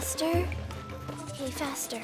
Faster? Okay, faster.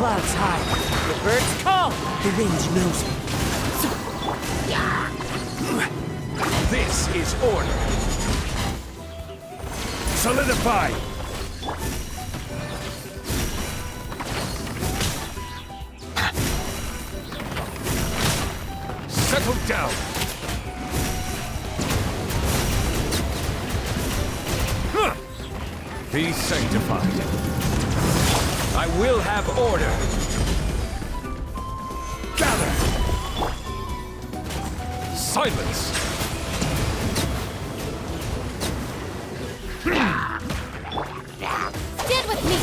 Clouds high. The birds call. The wind knows me. This is order. Solidify. Settle down. Be sanctified. I will have order. Gather. Silence. Stand with me!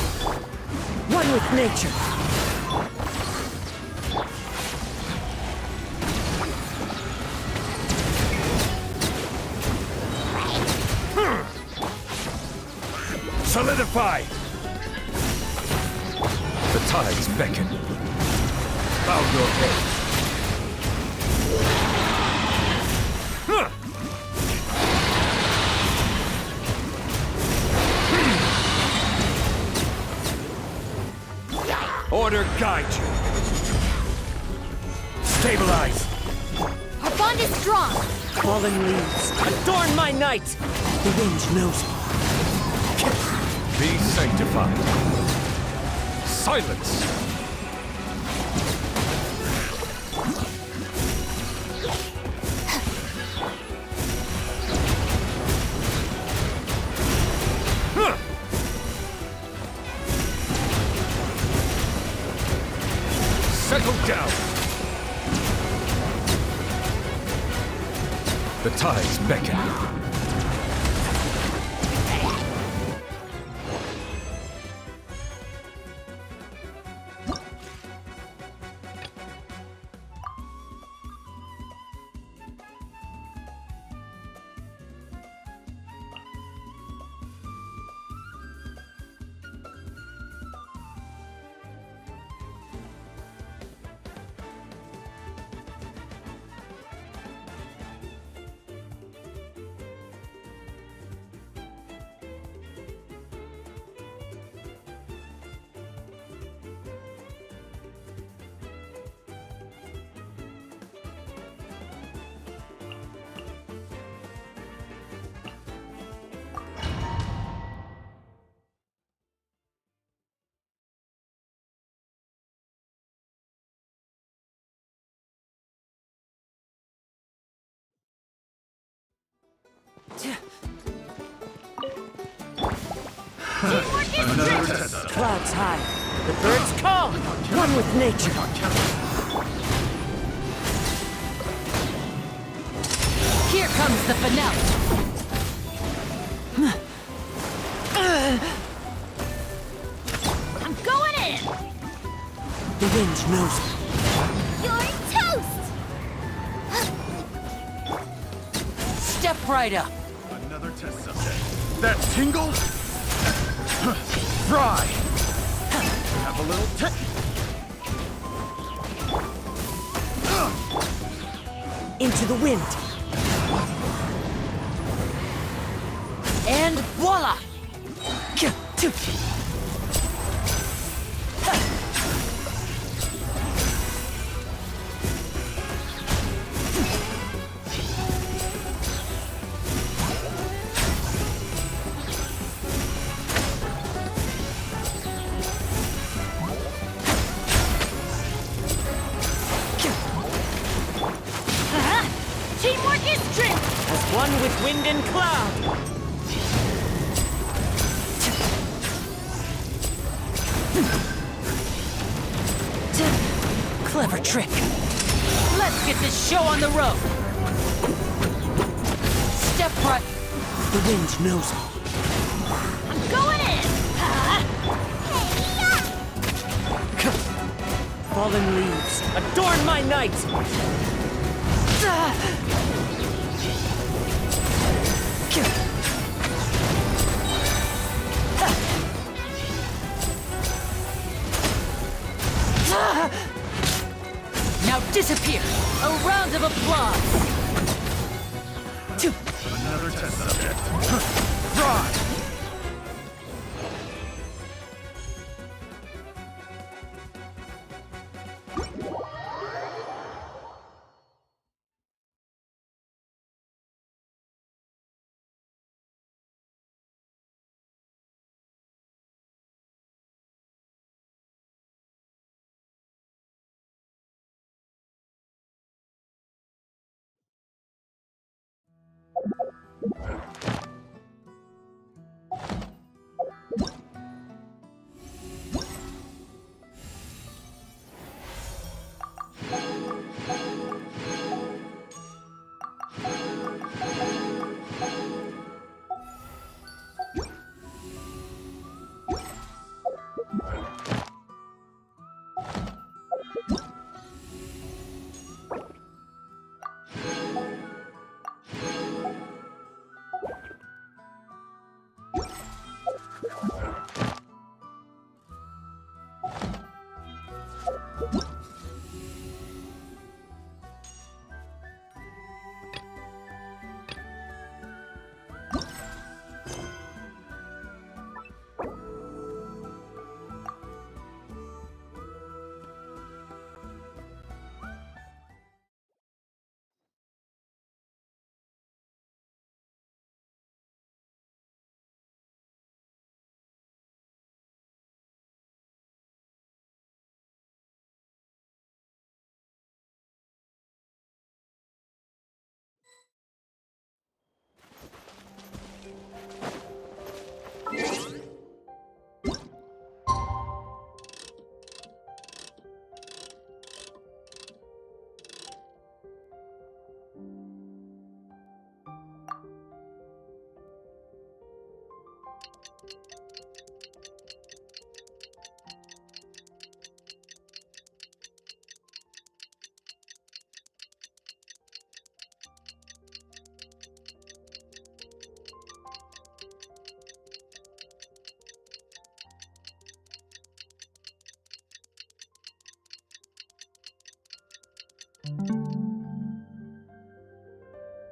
One with nature. Solidify. The tides beckon. Bow your head. Order guide you. Stabilize. Our bond is strong! Fallen leaves. Adorn my night. The wind knows me. Be sanctified. Silence. Settle down. The tides beckon. Clouds high. The birds call. One with nature. Here comes the finale. I'm going in. The wind knows me. You're toast! Step right up. Another test subject. That tingle? Fry! Have a little Into the wind. And voila! Teamwork is strength! As one with wind and cloud. Clever trick. Let's get this show on the road. The wind knows me. I'm going in! Fallen leaves, adorn my night! Now disappear! A round of applause! Another test subject. Rise!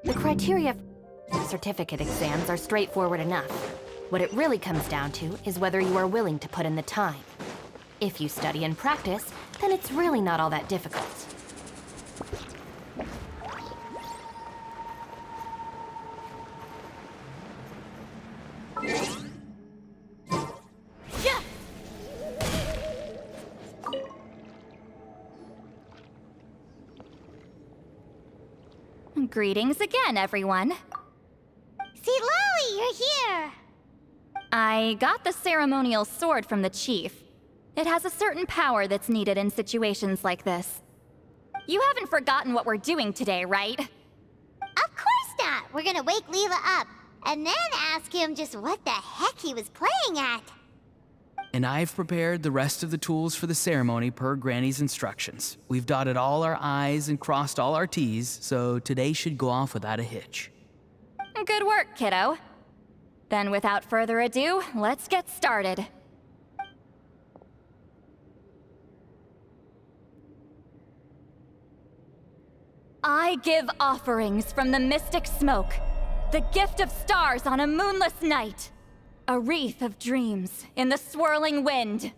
The criteria for certificate exams are straightforward enough. What it really comes down to is whether you are willing to put in the time. If you study and practice, then it's really not all that difficult. Greetings again, everyone. See, Lily, you're here! I got the ceremonial sword from the chief. It has a certain power that's needed in situations like this. You haven't forgotten what we're doing today, right? Of course not! We're gonna wake Leela up, and then ask him just what the heck he was playing at. And I've prepared the rest of the tools for the ceremony per Granny's instructions. We've dotted all our I's and crossed all our T's, so today should go off without a hitch. Good work, kiddo. Then without further ado, let's get started. I give offerings from the mystic smoke, the gift of stars on a moonless night. A wreath of dreams in the swirling wind.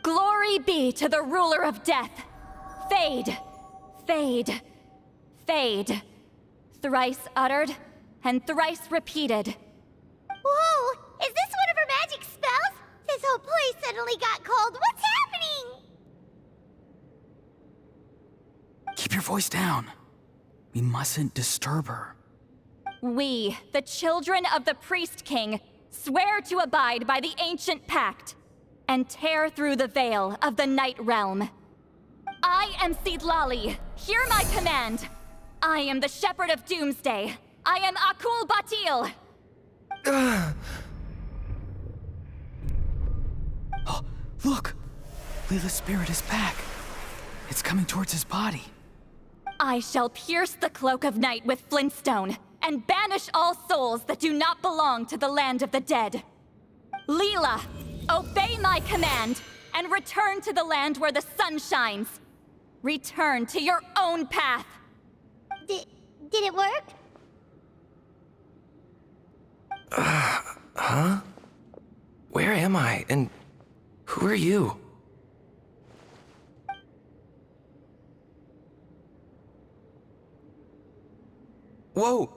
Glory be to the ruler of death. Fade, fade, fade. Thrice uttered and thrice repeated. Whoa! Is this one of her magic spells? This whole place suddenly got cold. What's happening? Keep your voice down. We mustn't disturb her. We, the children of the Priest King, swear to abide by the ancient pact and tear through the veil of the Night Realm. I am Seedlali. Hear my command. I am the Shepherd of Doomsday. I am Akul Batil. Oh, look! Leela's spirit is back. It's coming towards his body. I shall pierce the cloak of night with flintstone, and banish all souls that do not belong to the land of the dead. Leela, obey my command, and return to the land where the sun shines. Return to your own path. Did it work? Huh? Where am I? And who are you? Whoa!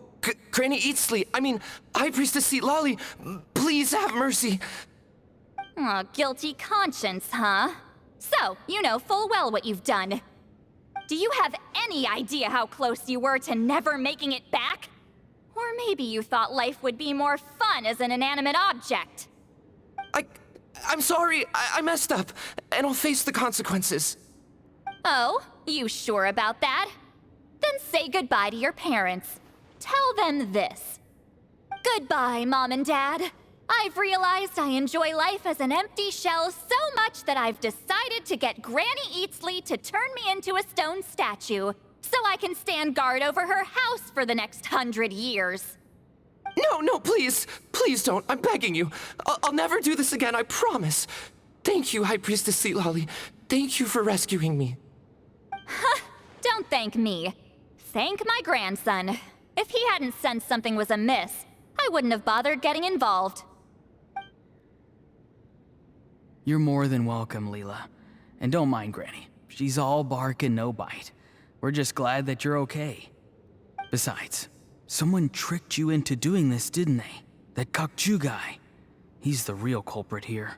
Granny Eatsley! I mean, High Priestess Lali! Please have mercy! Aw, guilty conscience, huh? So, you know full well what you've done. Do you have any idea how close you were to never making it back? Or maybe you thought life would be more fun as an inanimate object. I'm sorry, I messed up, and I'll face the consequences. Oh, you sure about that? Then say goodbye to your parents. Tell them this. Goodbye, Mom and Dad. I've realized I enjoy life as an empty shell so much that I've decided to get Granny Eatsley to turn me into a stone statue, so I can stand guard over her house for the next 100 years. No, please! Please don't, I'm begging you. I'll never do this again, I promise. Thank you, High Priestess Lali. Thank you for rescuing me. Don't thank me. Thank my grandson. If he hadn't sensed something was amiss, I wouldn't have bothered getting involved. You're more than welcome, Leela. And don't mind Granny. She's all bark and no bite. We're just glad that you're okay. Besides, someone tricked you into doing this, didn't they? That Kokju guy. He's the real culprit here.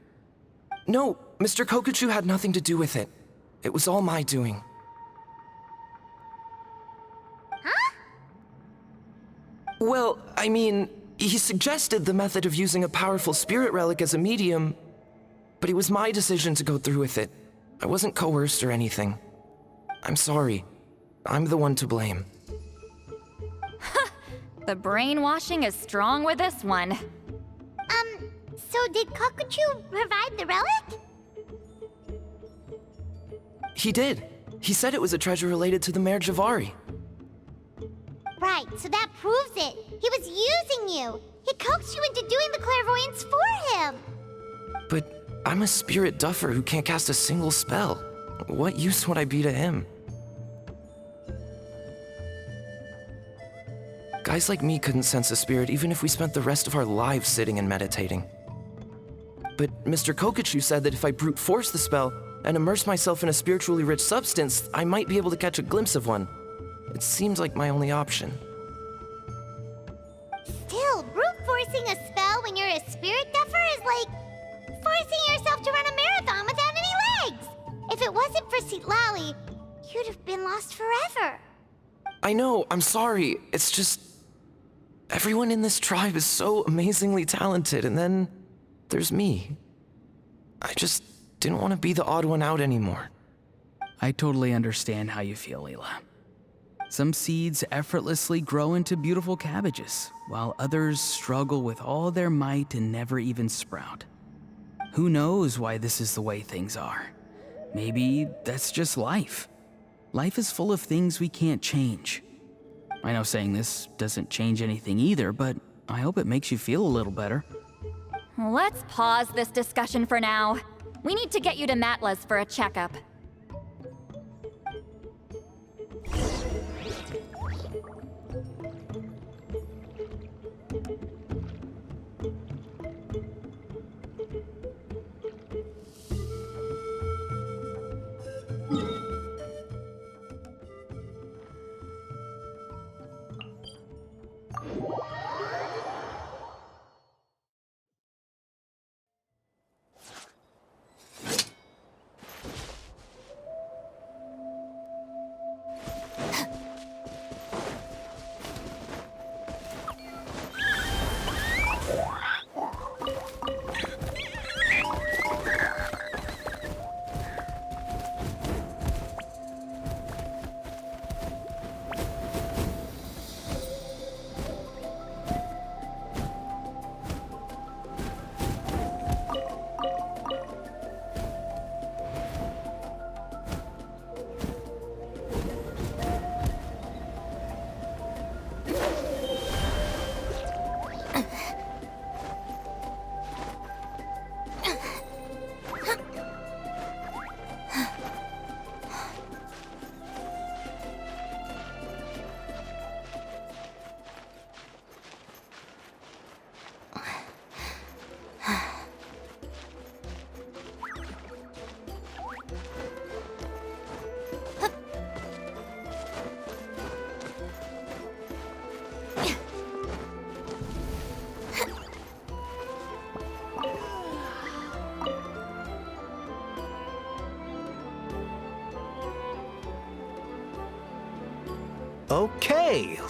No, Mr. Kokuchu had nothing to do with it. It was all my doing. Well, I mean, he suggested the method of using a powerful spirit relic as a medium, but it was my decision to go through with it. I wasn't coerced or anything. I'm sorry. I'm the one to blame. The brainwashing is strong with this one. So did Kokuchu provide the relic? He did. He said it was a treasure related to the Mare Javari. Right, so that proves it. He was using you. He coaxed you into doing the clairvoyance for him. But I'm a spirit duffer who can't cast a single spell. What use would I be to him? Guys like me couldn't sense a spirit even if we spent the rest of our lives sitting and meditating. But Mr. Kokuchu said that if I brute force the spell and immerse myself in a spiritually rich substance, I might be able to catch a glimpse of one. It seems like my only option. Still, brute forcing a spell when you're a spirit duffer is like forcing yourself to run a marathon without any legs. If it wasn't for Lali, you'd have been lost forever. I know, I'm sorry. It's just... everyone in this tribe is so amazingly talented, and then there's me. I just didn't want to be the odd one out anymore. I totally understand how you feel, Leela. Some seeds effortlessly grow into beautiful cabbages, while others struggle with all their might and never even sprout. Who knows why this is the way things are? Maybe that's just life. Life is full of things we can't change. I know saying this doesn't change anything either, but I hope it makes you feel a little better. Let's pause this discussion for now. We need to get you to Matla's for a checkup.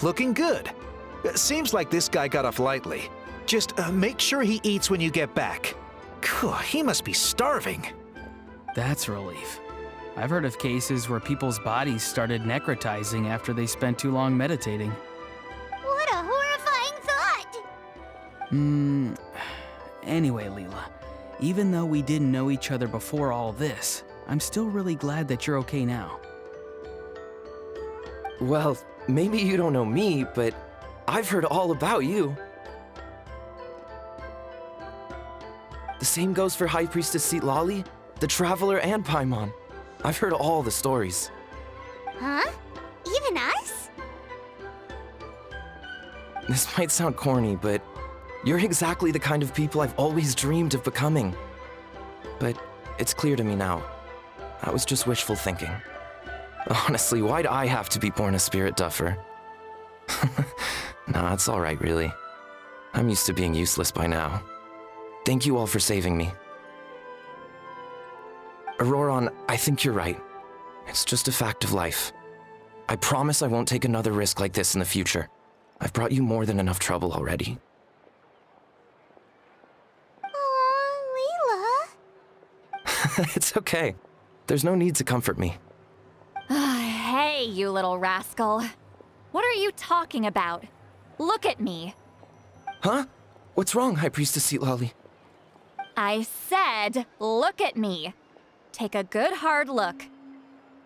looking good. Seems like this guy got off lightly. Just make sure he eats when you get back. He must be starving. That's a relief. I've heard of cases where people's bodies started necrotizing after they spent too long meditating. What a horrifying thought! Anyway, Leela, even though we didn't know each other before all this, I'm still really glad that you're okay now. Well, maybe you don't know me, but I've heard all about you. The same goes for High Priestess Citlali, the Traveler, and Paimon. I've heard all the stories. Huh? Even us? This might sound corny, but you're exactly the kind of people I've always dreamed of becoming. But it's clear to me now. That was just wishful thinking. Honestly, why'd I have to be born a spirit duffer? Nah, it's alright, really. I'm used to being useless by now. Thank you all for saving me. Auroron, I think you're right. It's just a fact of life. I promise I won't take another risk like this in the future. I've brought you more than enough trouble already. Aw, Leela. It's okay. There's no need to comfort me. Hey, you little rascal. What are you talking about? Look at me. Huh? What's wrong, High Priestess Citlali? I said, look at me. Take a good hard look.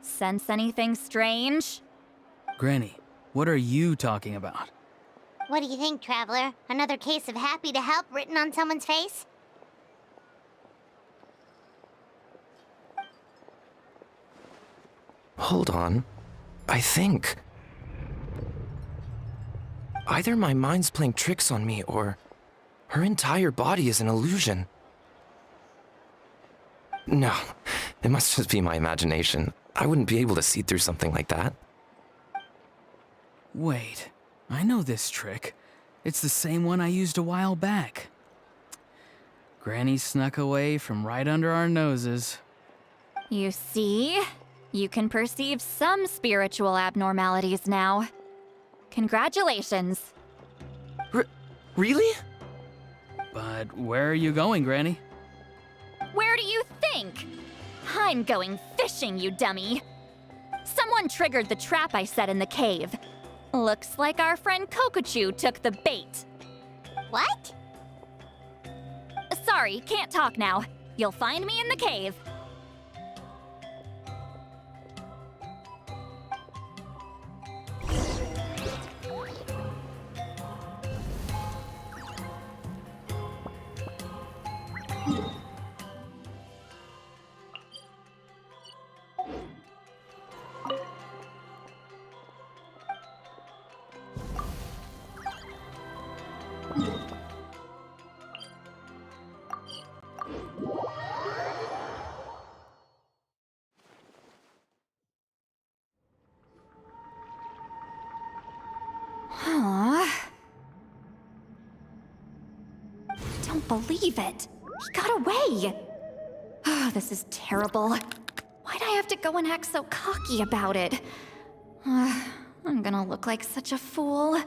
Sense anything strange? Granny, what are you talking about? What do you think, Traveler? Another case of happy to help written on someone's face? Hold on. I think... either my mind's playing tricks on me, or her entire body is an illusion. No, it must just be my imagination. I wouldn't be able to see through something like that. Wait, I know this trick. It's the same one I used a while back. Granny snuck away from right under our noses. You see? You can perceive some spiritual abnormalities now. Congratulations. Really? But where are you going, Granny? Where do you think? I'm going fishing, you dummy. Someone triggered the trap I set in the cave. Looks like our friend Kokochu took the bait. What? Sorry, can't talk now. You'll find me in the cave. Don't believe it. He got away. Oh, this is terrible. Why'd I have to go and act so cocky about it? I'm gonna look like such a fool.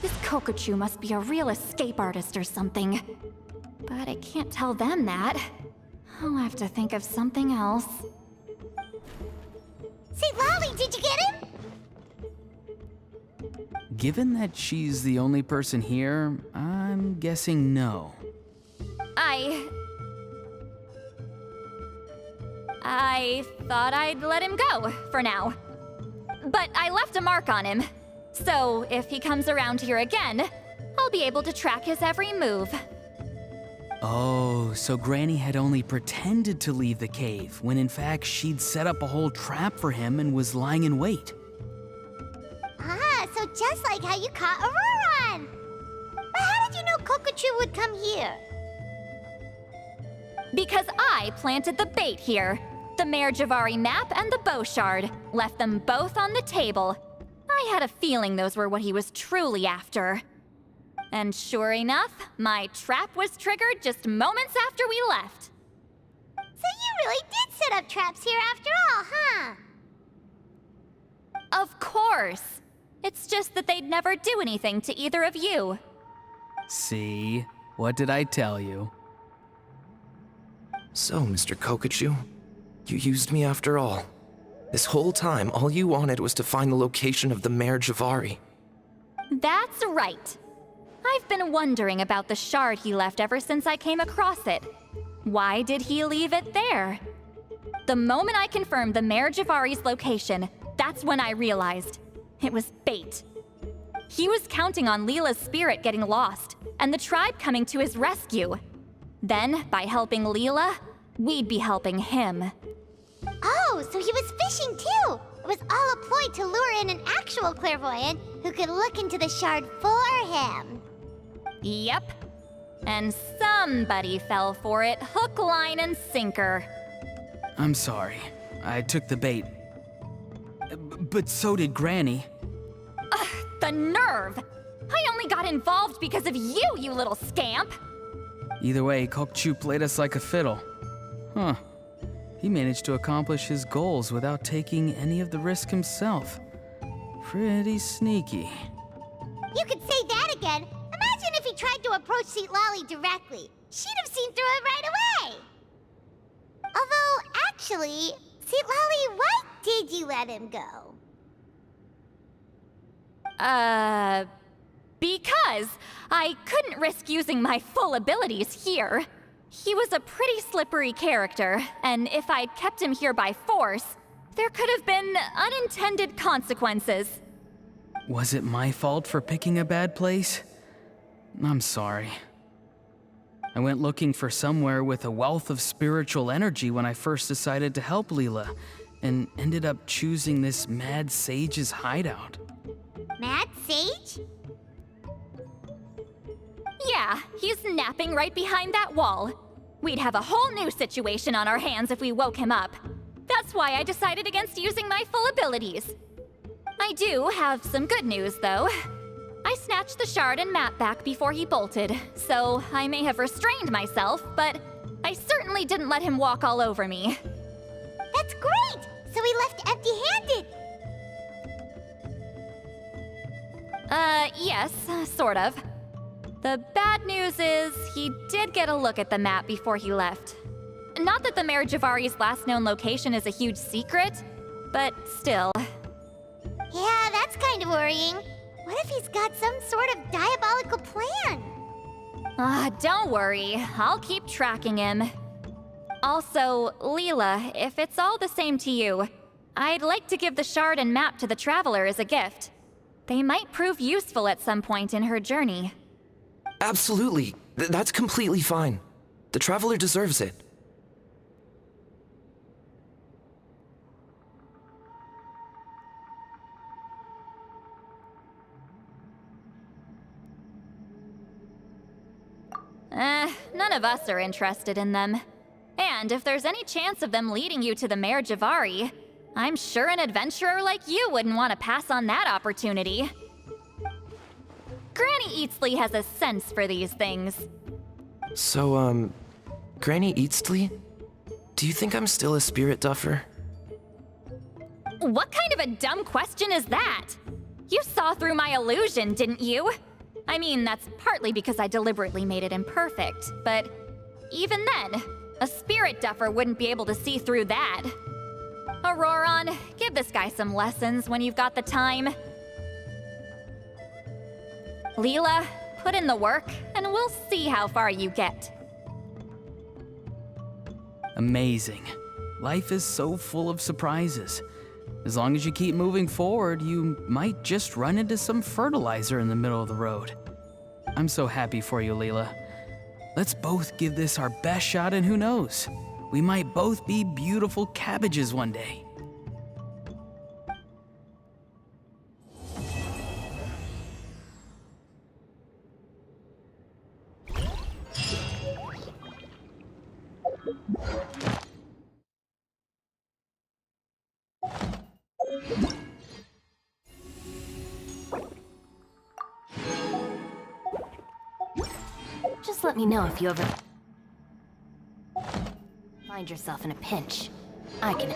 This Kokochu must be a real escape artist or something. But I can't tell them that. I'll have to think of something else. Citlali, did you get him? Given that she's the only person here, I'm guessing no. I thought I'd let him go, for now. But I left a mark on him. So if he comes around here again, I'll be able to track his every move. Oh, so Granny had only pretended to leave the cave, when in fact she'd set up a whole trap for him and was lying in wait. Ah, so just like how you caught Auroron! But how did you know Kokochu would come here? Because I planted the bait here. The Mare Javari map and the bow shard. Left them both on the table. I had a feeling those were what he was truly after. And sure enough, my trap was triggered just moments after we left. So you really did set up traps here after all, huh? Of course. It's just that they'd never do anything to either of you. See? What did I tell you? So, Mr. Kokachu, you used me after all. This whole time, all you wanted was to find the location of the Mare Javari. That's right. I've been wondering about the shard he left ever since I came across it. Why did he leave it there? The moment I confirmed the Mare Javari's location, that's when I realized it was bait. He was counting on Leela's spirit getting lost, and the tribe coming to his rescue. Then, by helping Leela, we'd be helping him. Oh, so he was fishing too! It was all a ploy to lure in an actual clairvoyant who could look into the shard for him. Yep. And somebody fell for it, hook, line, and sinker. I'm sorry. I took the bait. But so did Granny. Ugh, the nerve! I only got involved because of you, you little scamp! Either way, Kokchu played us like a fiddle. Huh. He managed to accomplish his goals without taking any of the risk himself. Pretty sneaky. You could say that again. Imagine if he tried to approach Seatlali directly. She'd have seen through it right away. Although, actually, Seatlali, why did you let him go? Because I couldn't risk using my full abilities here. He was a pretty slippery character, and if I'd kept him here by force, there could have been unintended consequences. Was it my fault for picking a bad place? I'm sorry. I went looking for somewhere with a wealth of spiritual energy when I first decided to help Leela, and ended up choosing this mad sage's hideout. Mad Sage? Yeah, he's napping right behind that wall. We'd have a whole new situation on our hands if we woke him up. That's why I decided against using my full abilities. I do have some good news, though. I snatched the shard and map back before he bolted, so I may have restrained myself, but I certainly didn't let him walk all over me. That's great! So he left empty-handed! Yes, sort of. The bad news is he did get a look at the map before he left. Not that the Mare Javari's last known location is a huge secret, but still. Yeah, that's kind of worrying. What if he's got some sort of diabolical plan? Don't worry. I'll keep tracking him. Also, Leela, if it's all the same to you, I'd like to give the shard and map to the Traveler as a gift. They might prove useful at some point in her journey. Absolutely. That's completely fine. The Traveler deserves it. None of us are interested in them. And if there's any chance of them leading you to the Mare Javari, I'm sure an adventurer like you wouldn't want to pass on that opportunity. Granny Eatsley has a sense for these things. So, Granny Eatsley? Do you think I'm still a spirit duffer? What kind of a dumb question is that? You saw through my illusion, didn't you? I mean, that's partly because I deliberately made it imperfect, but even then, a spirit duffer wouldn't be able to see through that. Auroron, give this guy some lessons when you've got the time. Leela, put in the work, and we'll see how far you get. Amazing. Life is so full of surprises. As long as you keep moving forward, you might just run into some fertilizer in the middle of the road. I'm so happy for you, Leela. Let's both give this our best shot, and who knows? We might both be beautiful cabbages one day. Just let me know if you ever find yourself in a pinch. I can...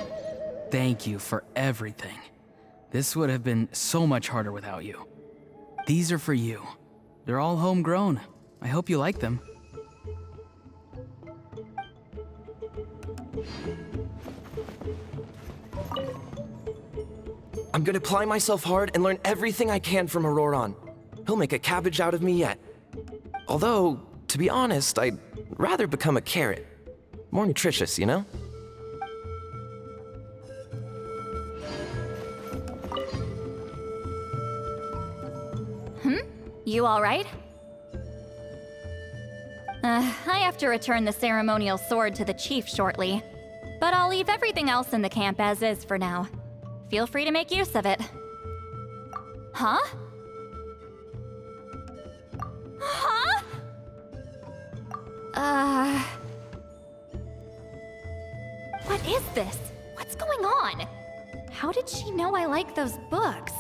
Thank you for everything. This would have been so much harder without you. These are for you. They're all homegrown. I hope you like them. I'm gonna apply myself hard and learn everything I can from Auroron. He'll make a cabbage out of me yet. Although, to be honest, I'd rather become a carrot. More nutritious, you know? You all right? I have to return the ceremonial sword to the chief shortly, but I'll leave everything else in the camp as is for now. Feel free to make use of it. Huh? Huh? What is this? What's going on? How did she know I like those books?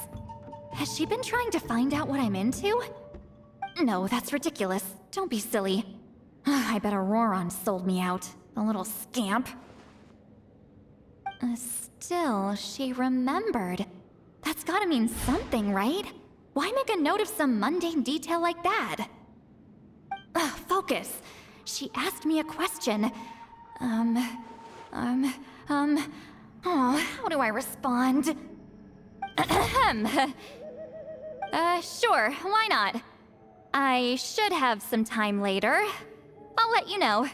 Has she been trying to find out what I'm into? No, that's ridiculous. Don't be silly. I bet Auroron sold me out. The little scamp. Still, she remembered. That's gotta mean something, right? Why make a note of some mundane detail like that? Focus. She asked me a question. Oh, how do I respond? Sure, why not? I should have some time later. I'll let you know.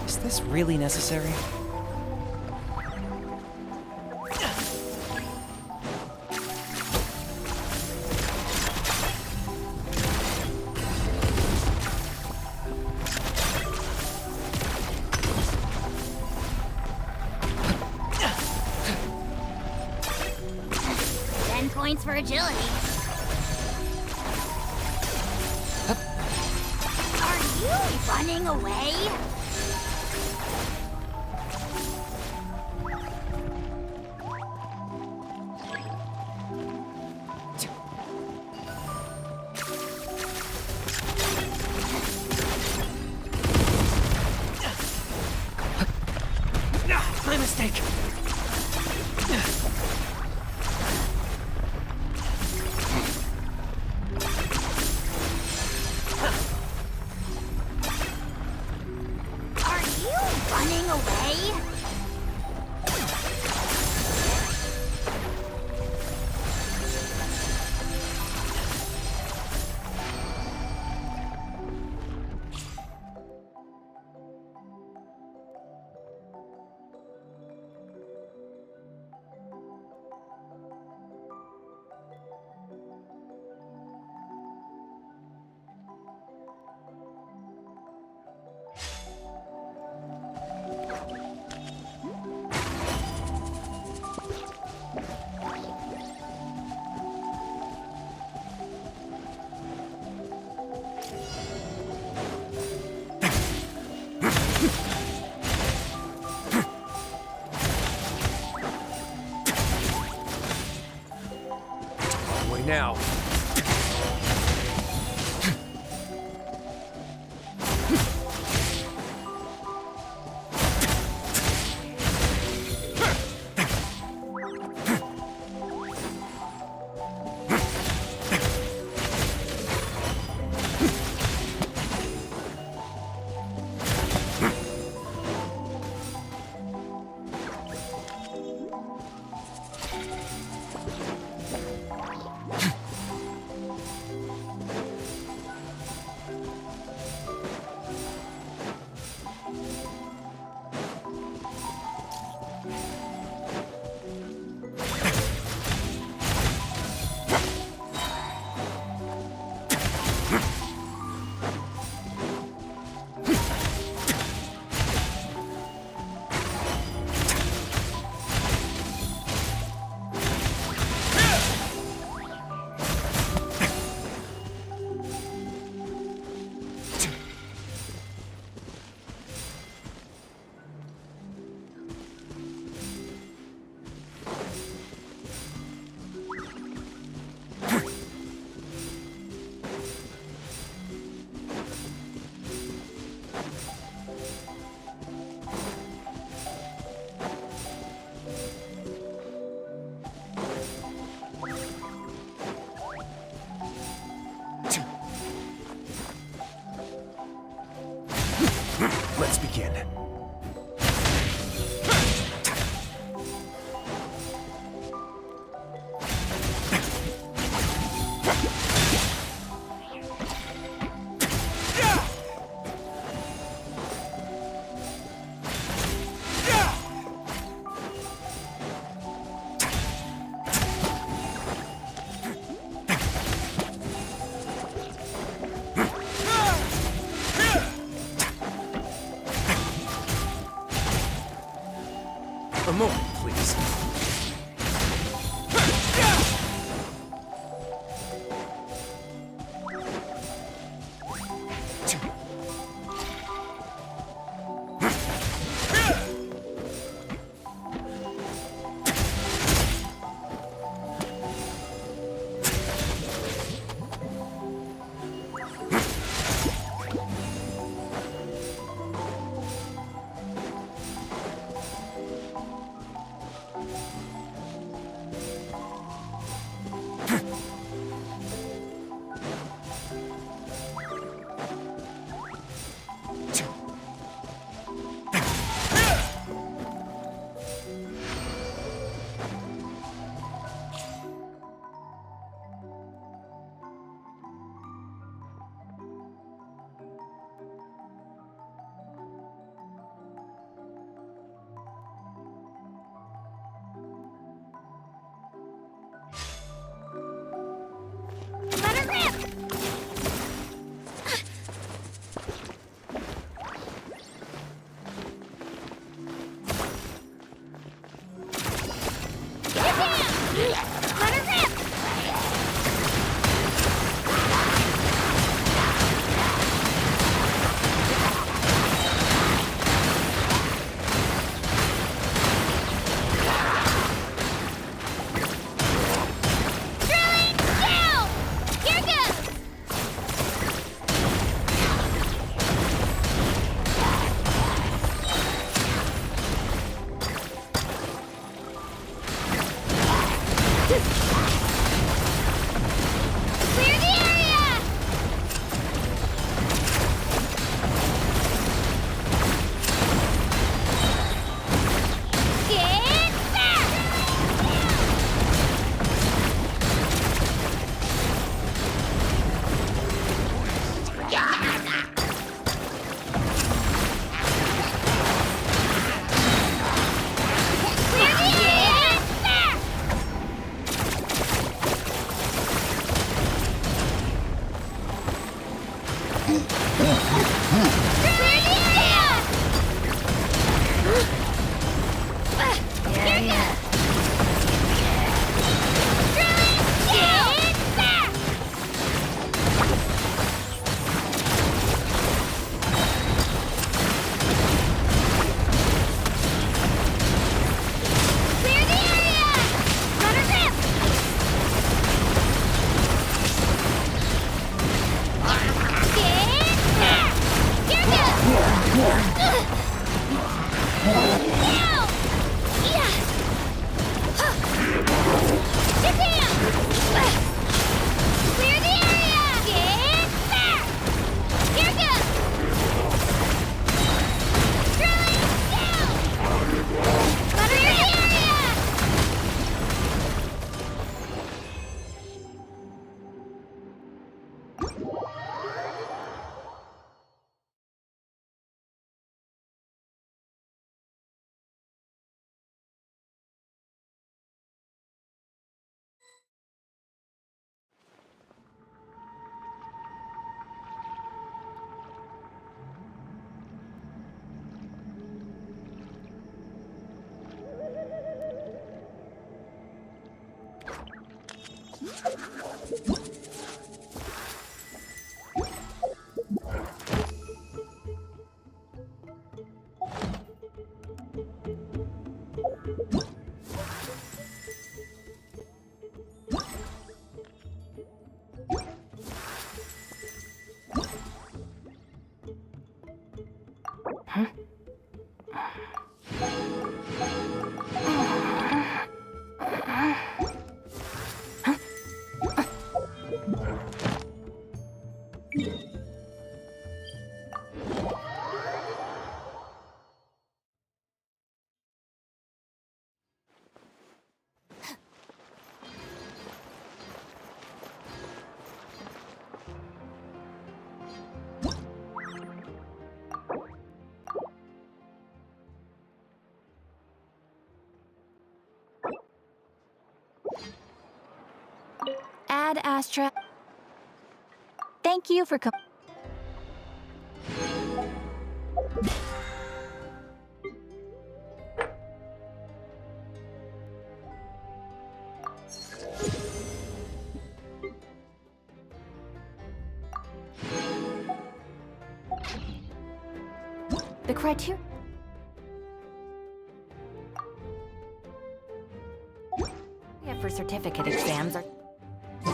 Is this really necessary? Points for agility. Are you running away? My mistake. now. Let's begin. A moment, please. Let her rip! Get down! Let her rip! Drilling down! Here goes! Ad Astra. Thank you for The criteria for certificate exams are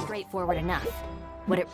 straightforward enough. What it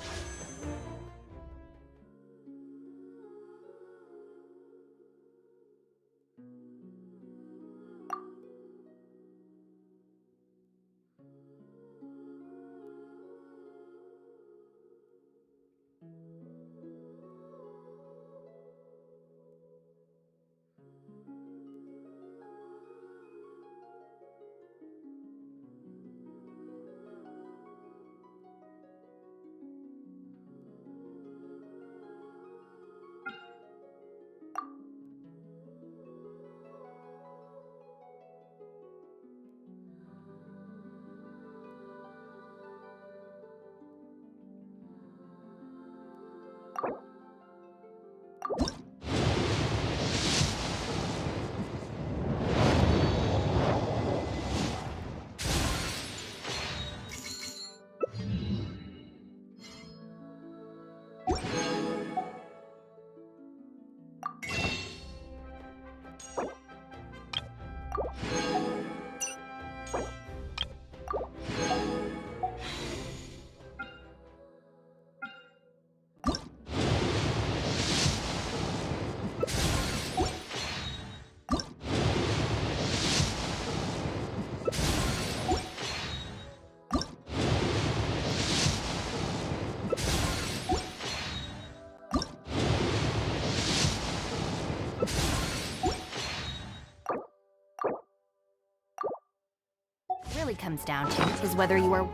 really comes down to is whether you are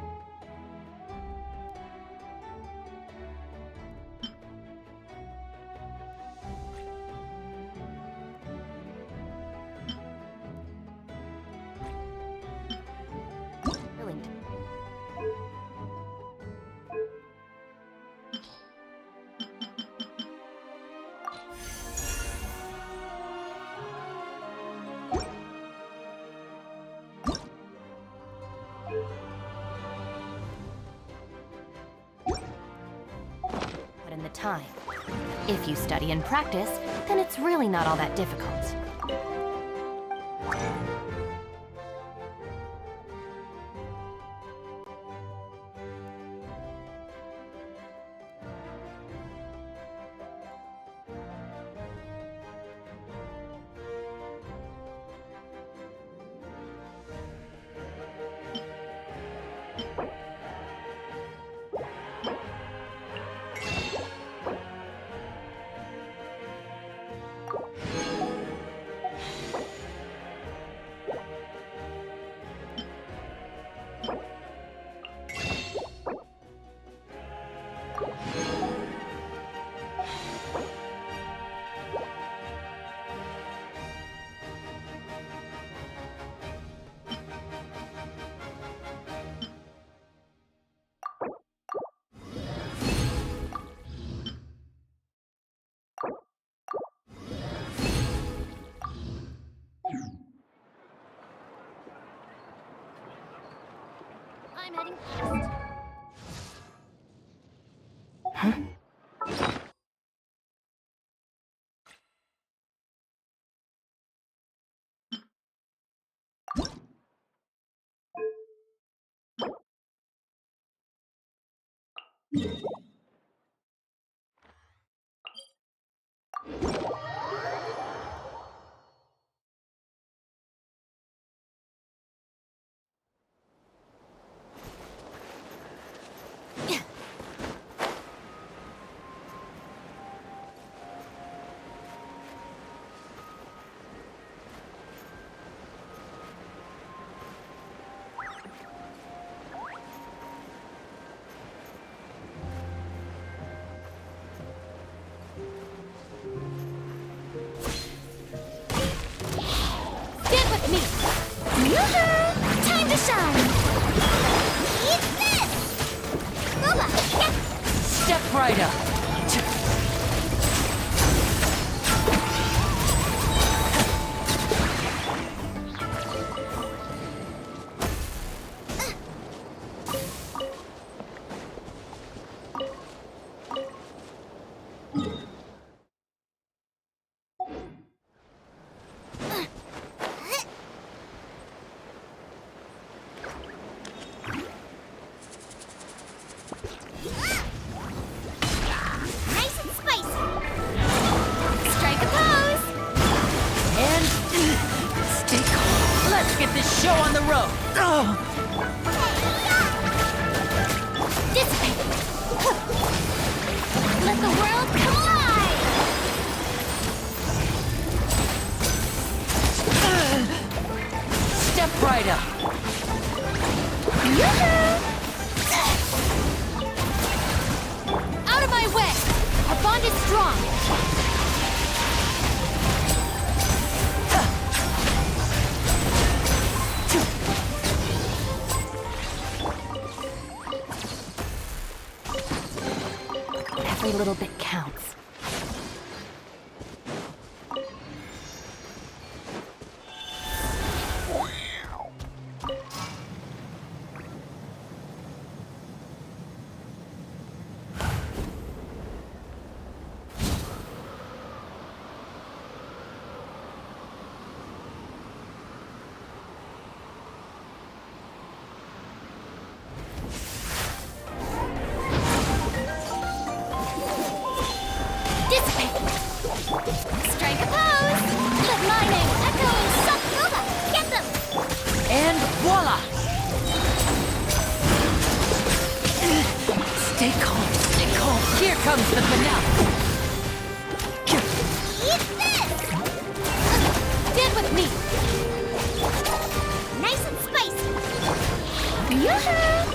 willing to. Put in the time. If you study and practice, then it's really not all that difficult. I'm heading east. with me. Yoo-hoo! Time to shine! Eat this! Booba, get Step right up. nice and spicy. Strike a pose. And stay calm. Let's get this show on the road. Dissipate. Let the world collide. Step right up. Out of my way! Our bond is strong! Every little bit counts. Dissipate. Strike a pose. Let my name echo. Suck Booba. Get them. And voila! Stay calm, stay calm. Here comes the finale. Eat this. Stand with me! Nice and spicy. Yoo-hoo!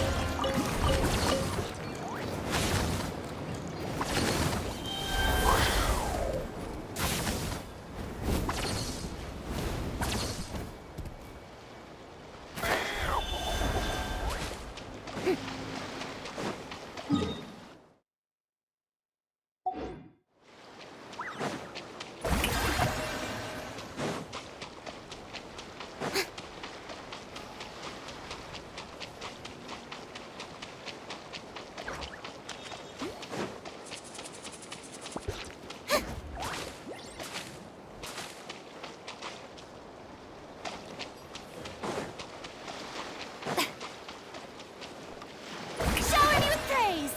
Shower me with praise.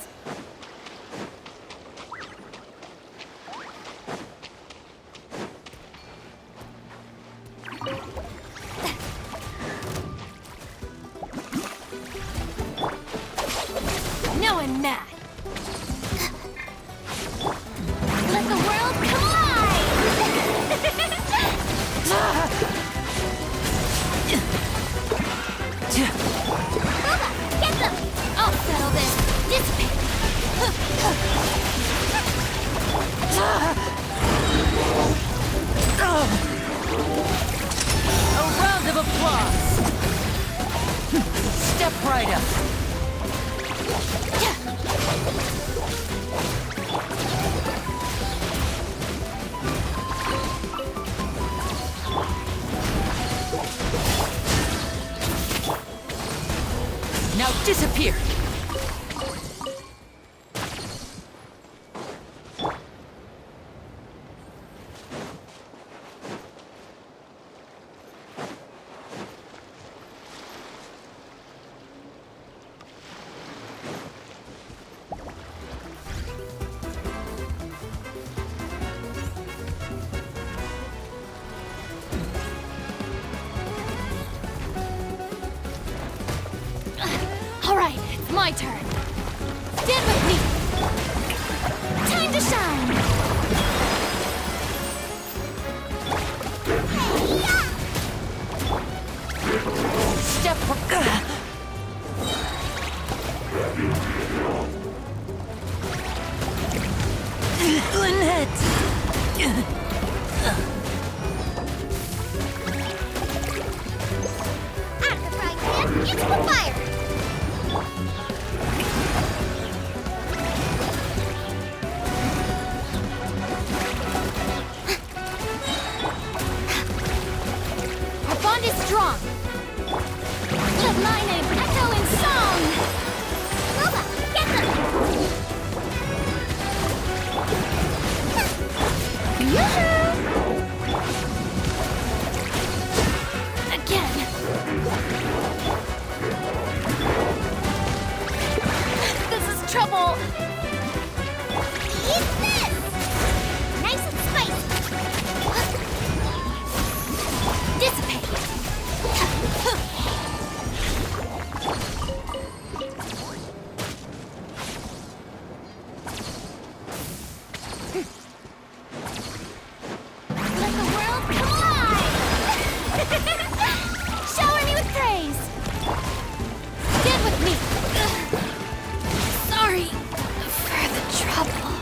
No and mad! Let the world collide. Booba, get them. I'll settle this! Dissipate. A round of applause. Step right up. Now disappear. All right, it's my turn. Stand with me. Time to shine. Step. Lynette. Into the fire! Our bond is strong! Let my name echo in song! Loba, get them! Yoo-hoo! Again! This is trouble! Eat this! Nice and spicy! Dissipate! Let the world come alive! Shower me with praise! Get with me! Sorry for the trouble.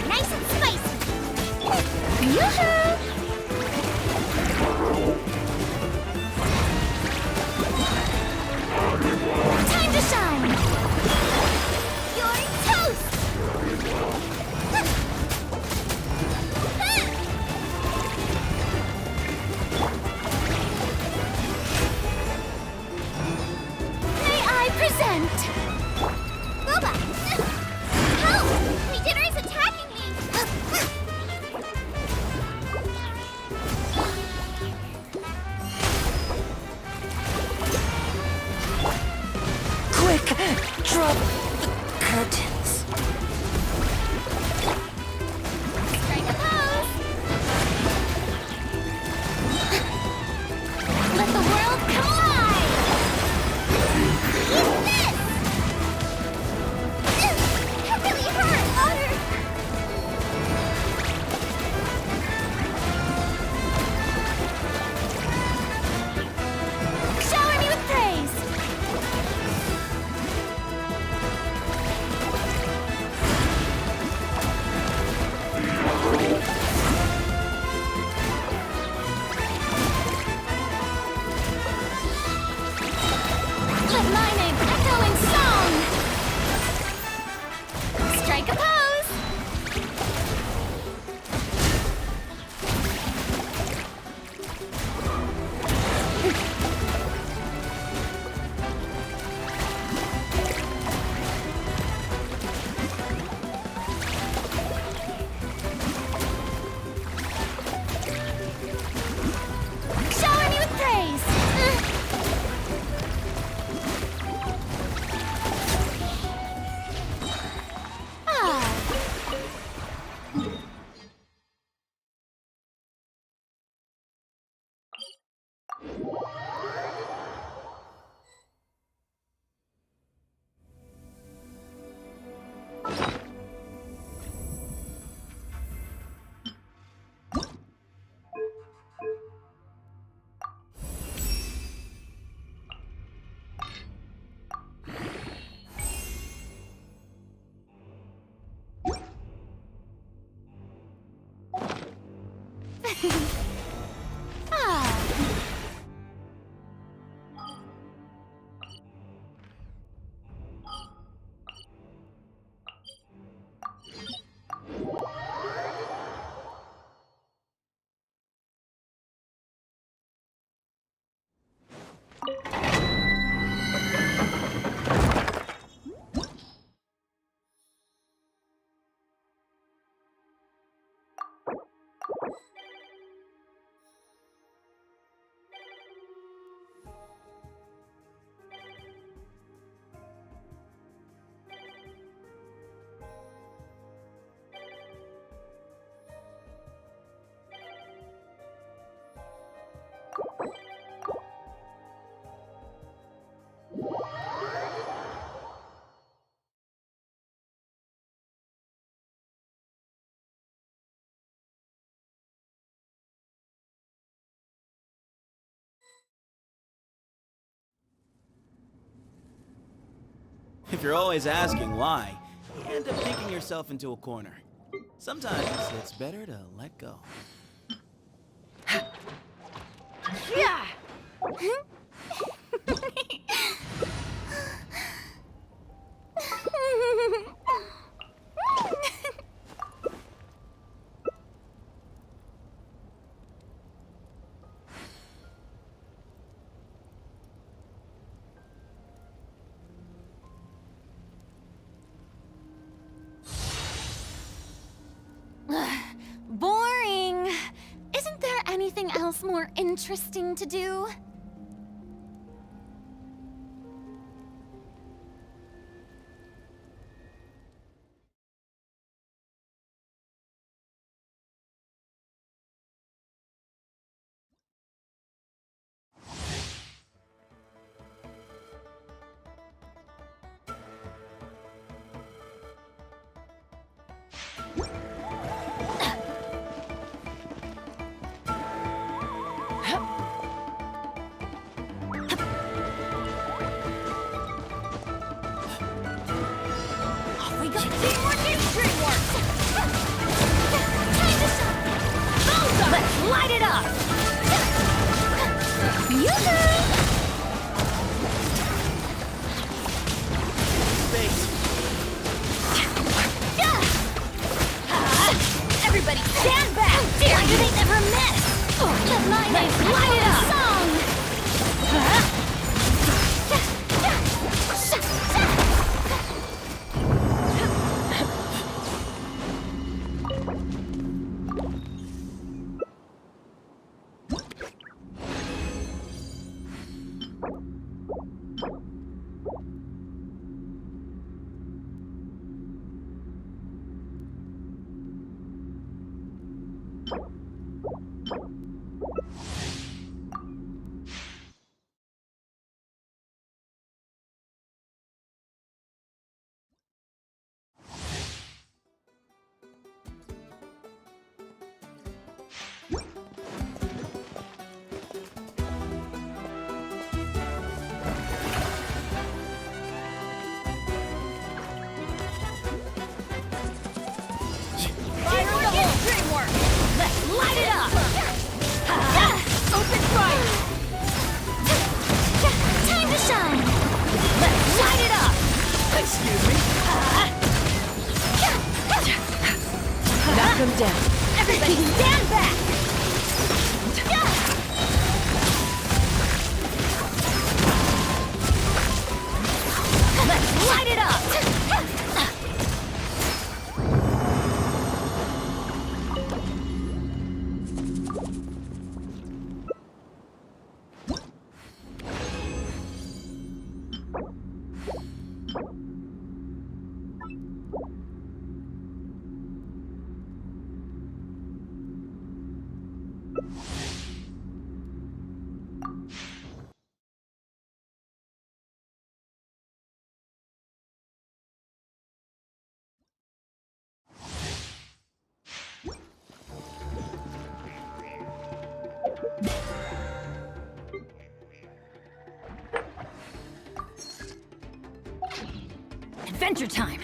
Nice and spicy! Yoo-hoo! Time to shine! You're toast! May I present? Boba! Help! My dinner is attacking me! Quick! Drop the curtains. Strike a pose! Let the world come alive! Eat this! That really hurt! Shower me with praise! Let my name echo in song! Strike a pose! Shower me with praise! Ah. Ah. If you're always asking why, you end up digging yourself into a corner. Sometimes it's better to let go. Yeah! Boring. Isn't there anything else more interesting to do? We got teamwork and dreamwork! Let's light it up! Everybody stand back! Why do they never miss? Let's light it up! Light it up! Open fire! Time to shine! Let's light it up! Excuse me? Knock them down. Everybody stand back! Let's light it up! Adventure time!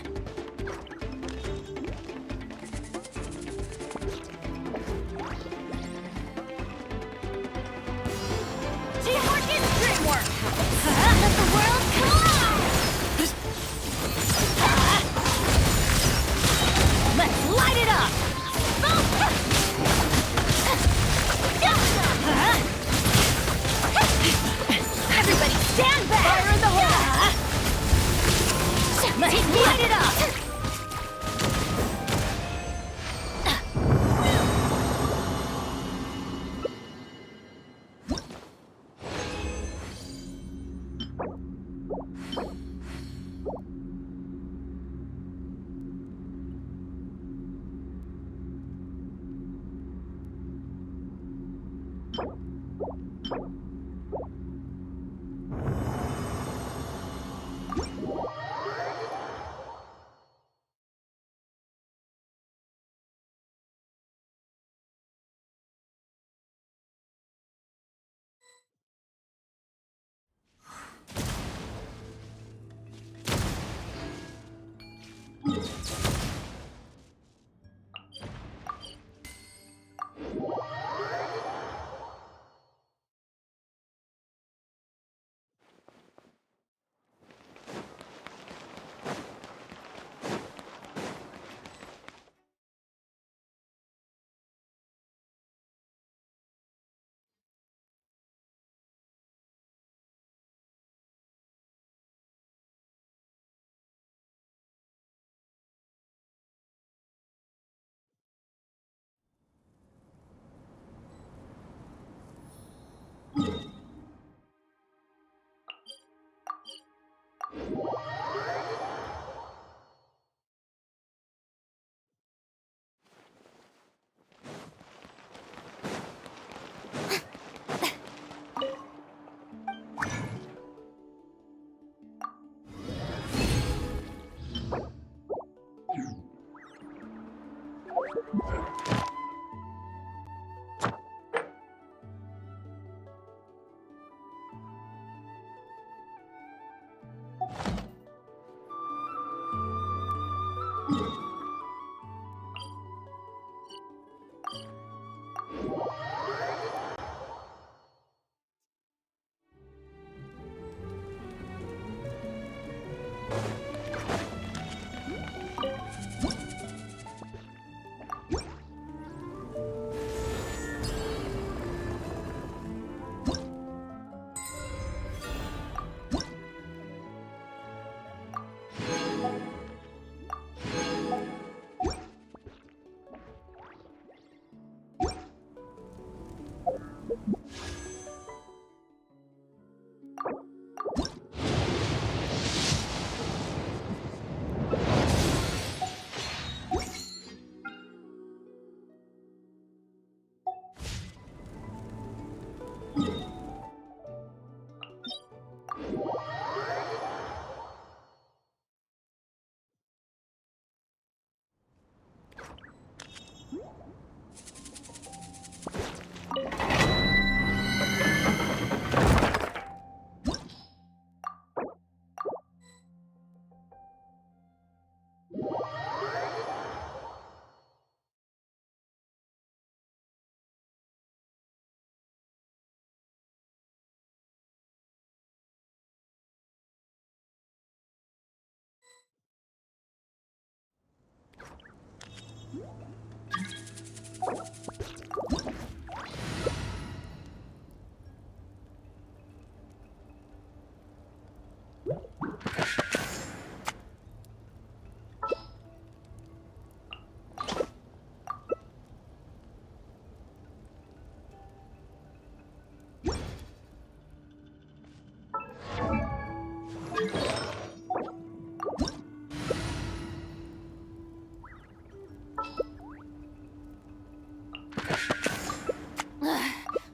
Teamwork is dreamwork! Let the world collide! Let's light it up! Everybody stand back! Fire in the hole! Let's light it up!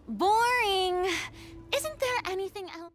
Boring. Isn't there anything else?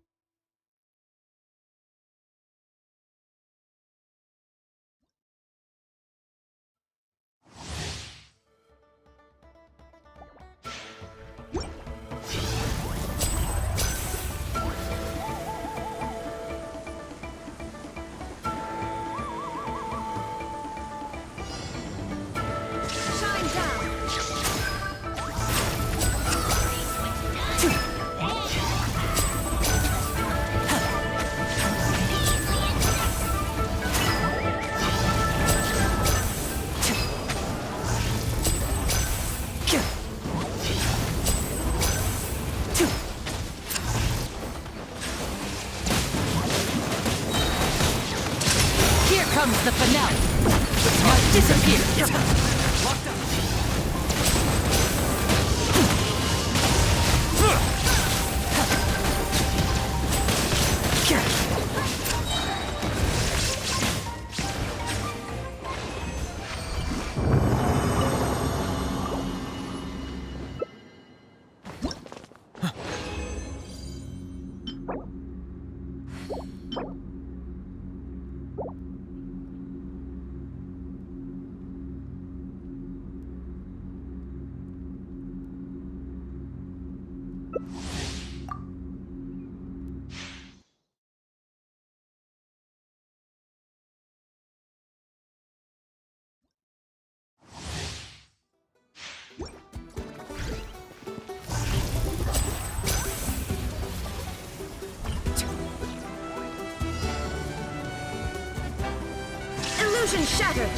Comes the finale. Now disappear. Illusion shattered.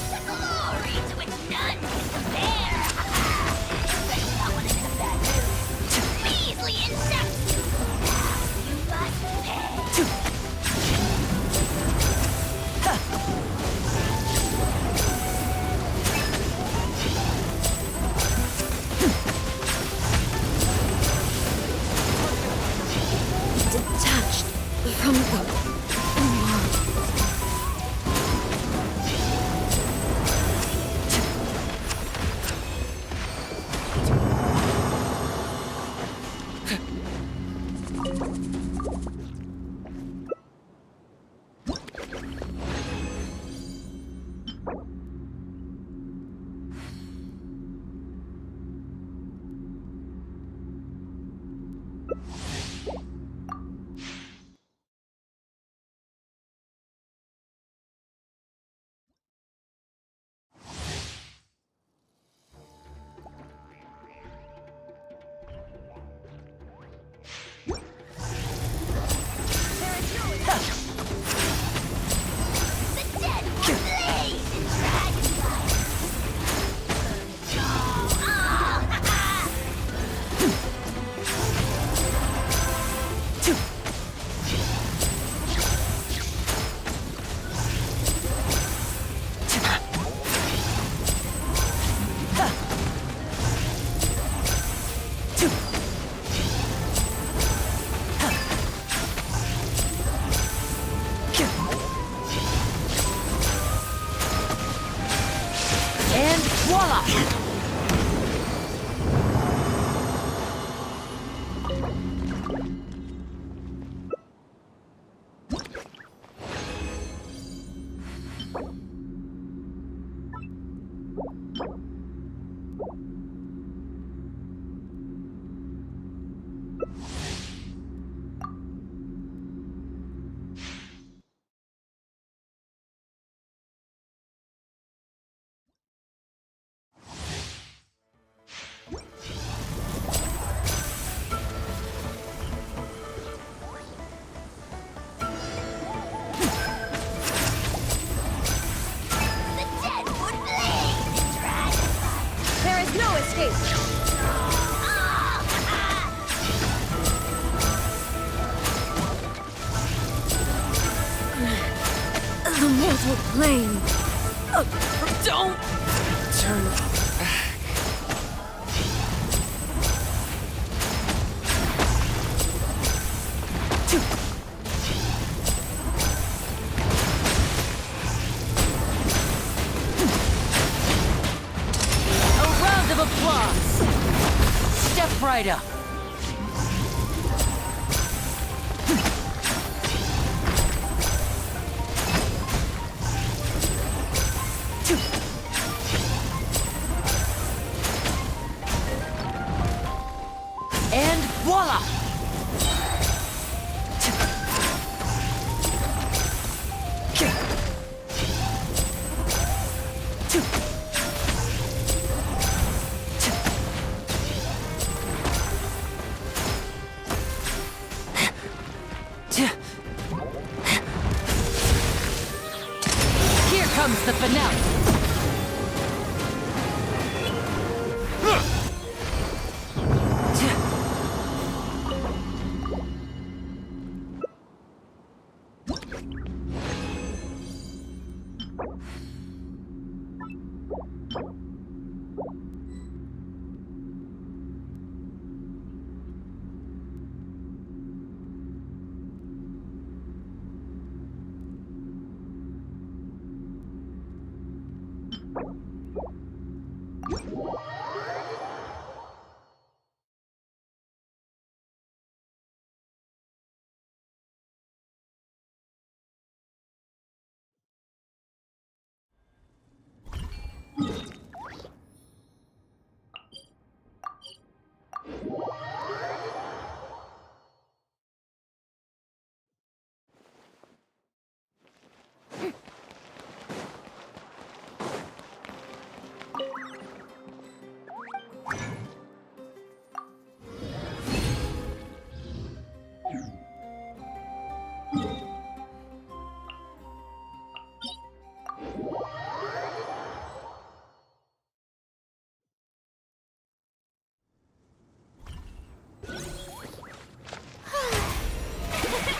The glory to which none can compare. Expect that one in a bad mood. Measly insects. Now you must pay. Detached from the world. Battles will flame. Don't turn back. A round of applause. Step right up. And voila! Here comes the finale.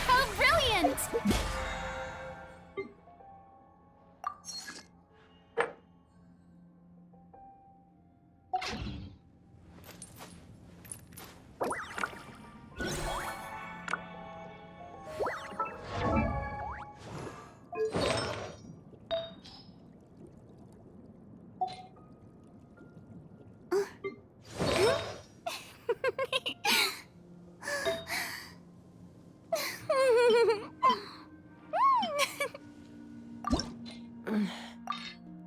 How brilliant!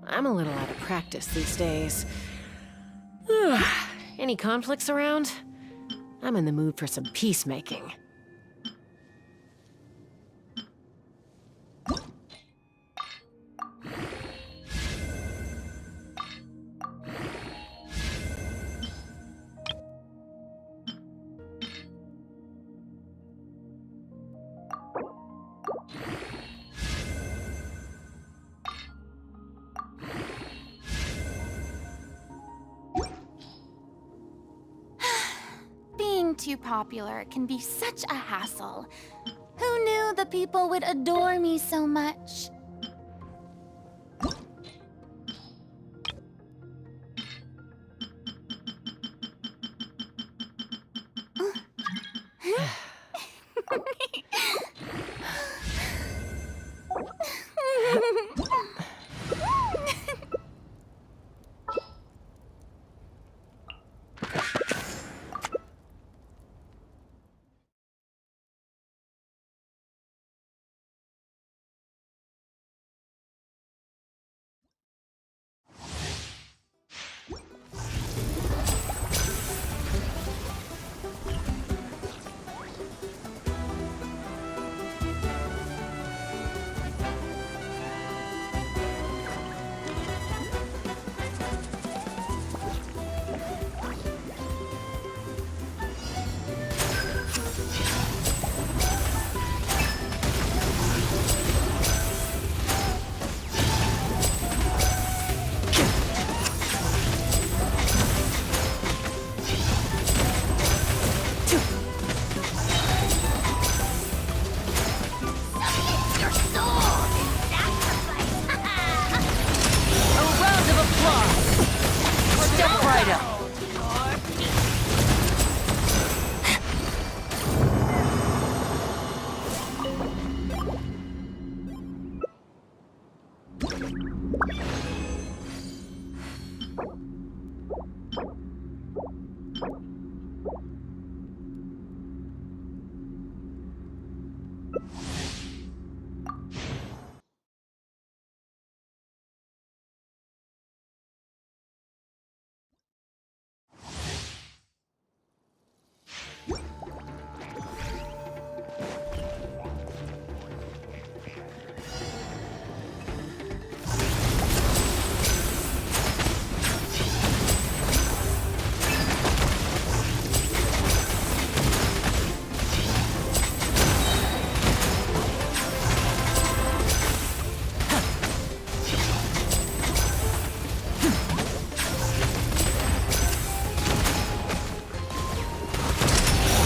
I'm a little out of practice these days. Any conflicts around? I'm in the mood for some peacemaking. Being too popular can be such a hassle. Who knew the people would adore me so much?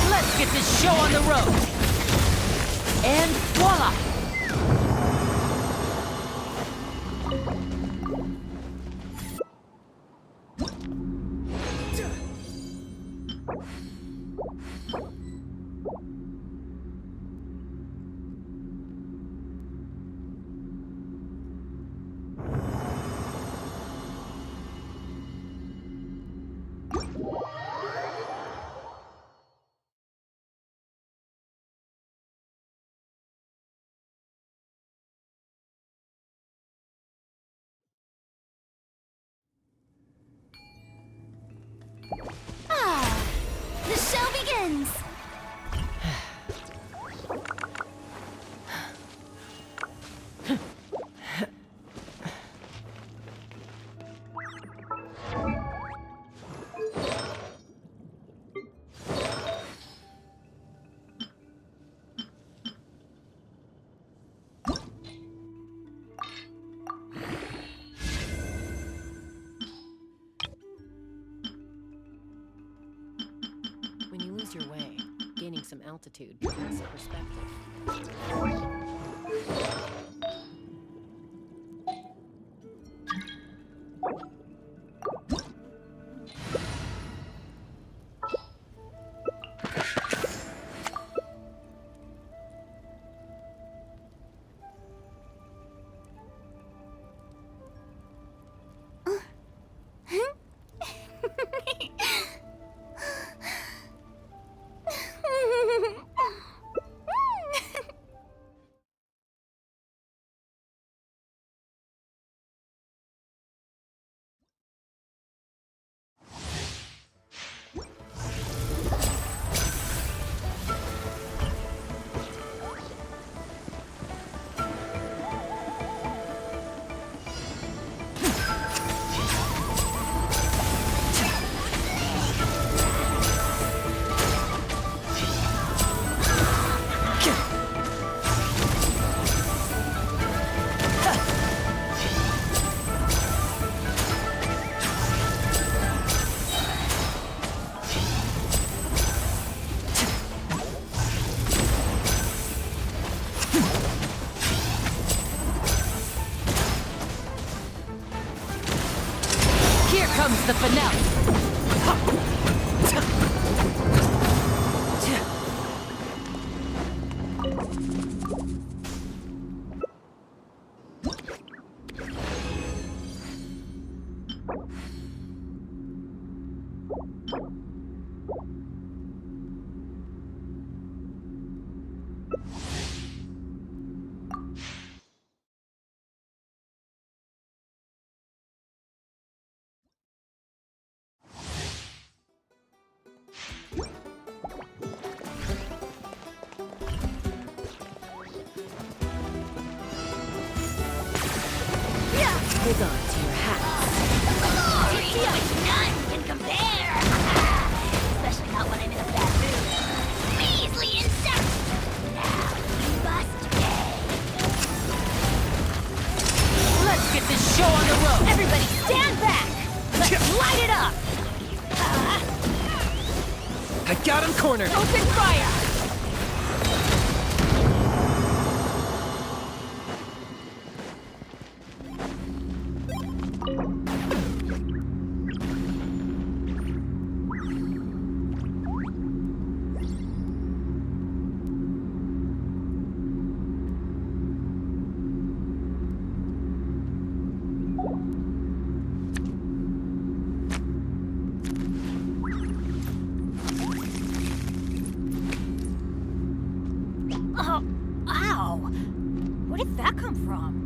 Let's get this show on the road. And voila! The show begins! When you lose your way, gaining some altitude gives some perspective. Here comes the finale. Hold on to your hats. Glory to which none can compare! Especially not when I'm in a bad mood. Measly insect! Now you must pay! Let's get this show on the road. Everybody stand back! Let's light it up! I got him cornered! Open fire! Whoa! Where did that come from?